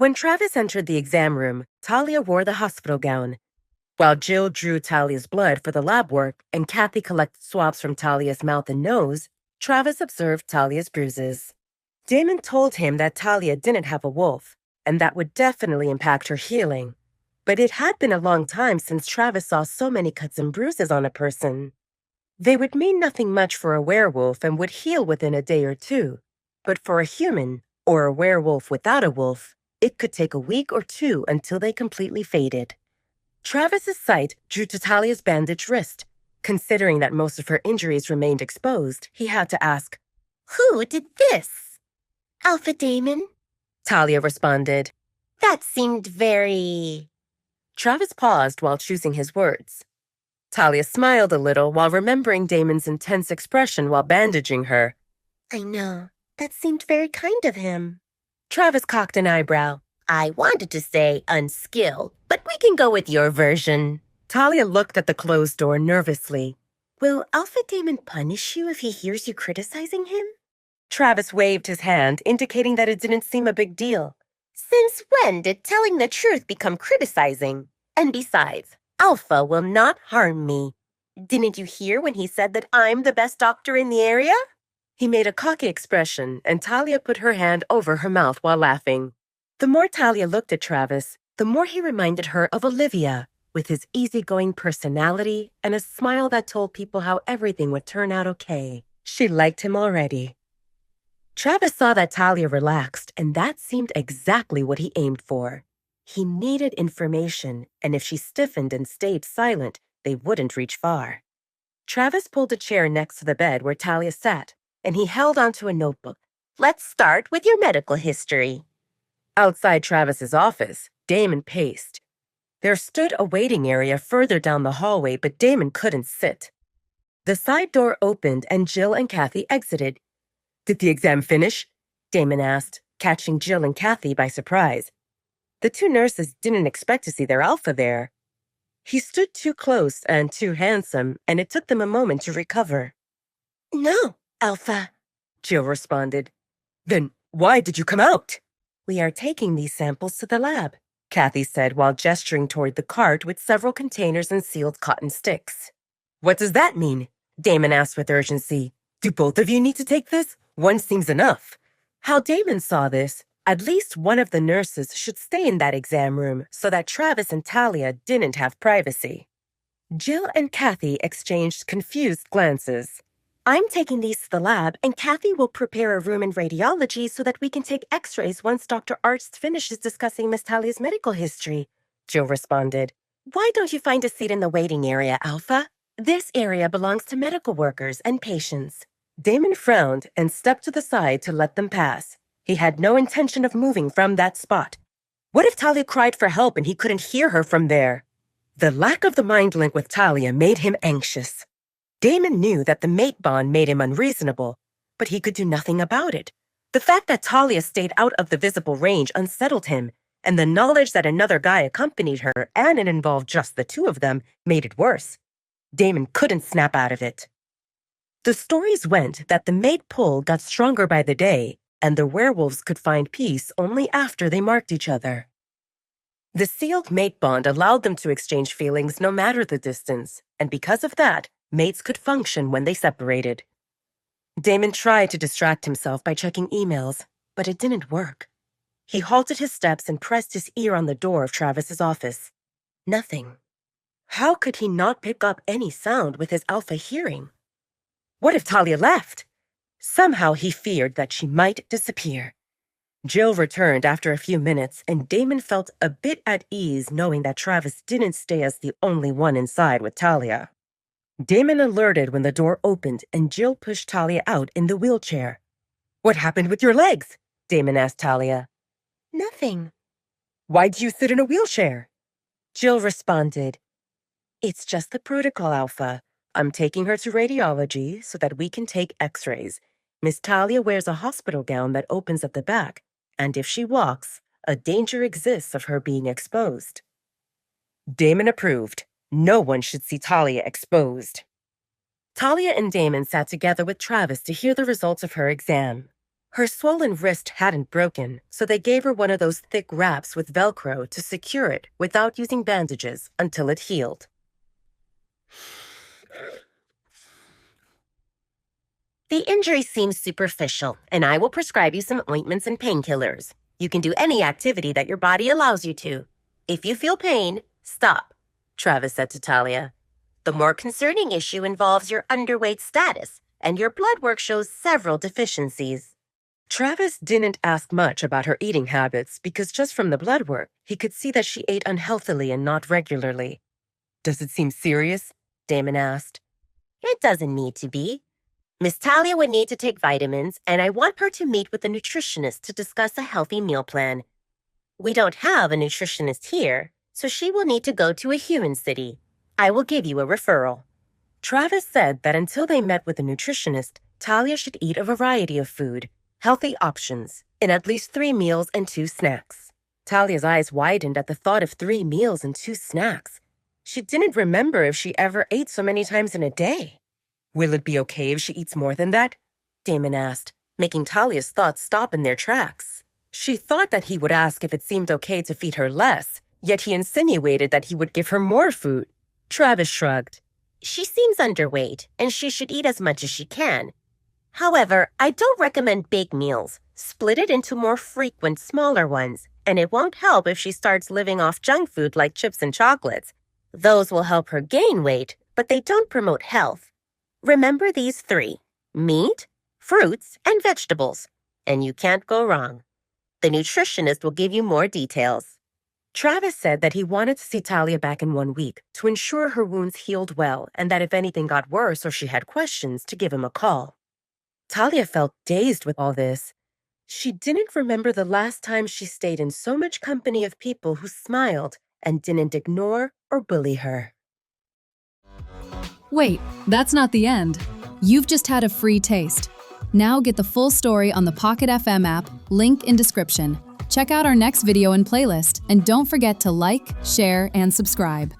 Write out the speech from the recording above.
When Travis entered the exam room, Talia wore the hospital gown. While Jill drew Talia's blood for the lab work and Kathy collected swabs from Talia's mouth and nose, Travis observed Talia's bruises. Damon told him that Talia didn't have a wolf, and that would definitely impact her healing. But it had been a long time since Travis saw so many cuts and bruises on a person. They would mean nothing much for a werewolf and would heal within a day or two. But for a human, or a werewolf without a wolf, it could take a week or two until they completely faded. Travis's sight drew to Talia's bandaged wrist. Considering that most of her injuries remained exposed, he had to ask, "Who did this?" "Alpha Damon," Talia responded. "That seemed very—" Travis paused while choosing his words. Talia smiled a little while remembering Damon's intense expression while bandaging her. "I know. That seemed very kind of him." Travis cocked an eyebrow. "I wanted to say unskilled, but we can go with your version." Talia looked at the closed door nervously. "Will Alpha Damon punish you if he hears you criticizing him?" Travis waved his hand, indicating that it didn't seem a big deal. "Since when did telling the truth become criticizing? And besides, Alpha will not harm me. Didn't you hear when he said that I'm the best doctor in the area?" He made a cocky expression, and Talia put her hand over her mouth while laughing. The more Talia looked at Travis, the more he reminded her of Olivia, with his easygoing personality and a smile that told people how everything would turn out okay. She liked him already. Travis saw that Talia relaxed, and that seemed exactly what he aimed for. He needed information, and if she stiffened and stayed silent, they wouldn't reach far. Travis pulled a chair next to the bed where Talia sat, and he held onto a notebook. "Let's start with your medical history." Outside Travis's office, Damon paced. There stood a waiting area further down the hallway, but Damon couldn't sit. The side door opened and Jill and Kathy exited. "Did the exam finish?" Damon asked, catching Jill and Kathy by surprise. The two nurses didn't expect to see their alpha there. He stood too close and too handsome, and it took them a moment to recover. "No, Alpha," Jill responded. "Then why did you come out?" "We are taking these samples to the lab," Kathy said while gesturing toward the cart with several containers and sealed cotton sticks. "What does that mean?" Damon asked with urgency. "Do both of you need to take this? One seems enough." How Damon saw this, at least one of the nurses should stay in that exam room so that Travis and Talia didn't have privacy. Jill and Kathy exchanged confused glances. "I'm taking these to the lab, and Kathy will prepare a room in radiology so that we can take x-rays once Dr. Arzt finishes discussing Miss Talia's medical history," Jill responded. "Why don't you find a seat in the waiting area, Alpha? This area belongs to medical workers and patients." Damon frowned and stepped to the side to let them pass. He had no intention of moving from that spot. What if Talia cried for help and he couldn't hear her from there? The lack of the mind link with Talia made him anxious. Damon knew that the mate bond made him unreasonable, but he could do nothing about it. The fact that Talia stayed out of the visible range unsettled him, and the knowledge that another guy accompanied her and it involved just the two of them made it worse. Damon couldn't snap out of it. The stories went that the mate pull got stronger by the day, and the werewolves could find peace only after they marked each other. The sealed mate bond allowed them to exchange feelings no matter the distance, and because of that, mates could function when they separated. Damon tried to distract himself by checking emails, but it didn't work. He halted his steps and pressed his ear on the door of Travis's office. Nothing. How could he not pick up any sound with his alpha hearing? What if Talia left? Somehow he feared that she might disappear. Jill returned after a few minutes, and Damon felt a bit at ease knowing that Travis didn't stay as the only one inside with Talia. Damon alerted when the door opened and Jill pushed Talia out in the wheelchair. "What happened with your legs?" Damon asked Talia. "Nothing." "Why do you sit in a wheelchair?" Jill responded, "It's just the protocol, Alpha. I'm taking her to radiology so that we can take x-rays. Miss Talia wears a hospital gown that opens at the back, and if she walks, a danger exists of her being exposed." Damon approved. No one should see Talia exposed. Talia and Damon sat together with Travis to hear the results of her exam. Her swollen wrist hadn't broken, so they gave her one of those thick wraps with Velcro to secure it without using bandages until it healed. The injury seems superficial, and I will prescribe you some ointments and painkillers. You can do any activity that your body allows you to. If you feel pain, stop, Travis said to Talia. The more concerning issue involves your underweight status, and your blood work shows several deficiencies. Travis didn't ask much about her eating habits because just from the blood work, he could see that she ate unhealthily and not regularly. Does it seem serious? Damon asked. It doesn't need to be. Miss Talia would need to take vitamins, and I want her to meet with a nutritionist to discuss a healthy meal plan. We don't have a nutritionist here, so she will need to go to a human city. I will give you a referral. Travis said that until they met with a nutritionist, Talia should eat a variety of food, healthy options, in at least 3 meals and 2 snacks. Talia's eyes widened at the thought of 3 meals and 2 snacks. She didn't remember if she ever ate so many times in a day. Will it be okay if she eats more than that? Damon asked, making Talia's thoughts stop in their tracks. She thought that he would ask if it seemed okay to feed her less, yet he insinuated that he would give her more food. Travis shrugged. She seems underweight, and she should eat as much as she can. However, I don't recommend big meals. Split it into more frequent, smaller ones, and it won't help if she starts living off junk food like chips and chocolates. Those will help her gain weight, but they don't promote health. Remember these 3: meat, fruits, and vegetables, and you can't go wrong. The nutritionist will give you more details. Travis said that he wanted to see Talia back in 1 week to ensure her wounds healed well and that if anything got worse or she had questions, to give him a call. Talia felt dazed with all this. She didn't remember the last time she stayed in so much company of people who smiled and didn't ignore or bully her. Wait, that's not the end. You've just had a free taste. Now get the full story on the Pocket FM app, link in description. Check out our next video and playlist, and don't forget to like, share, and subscribe.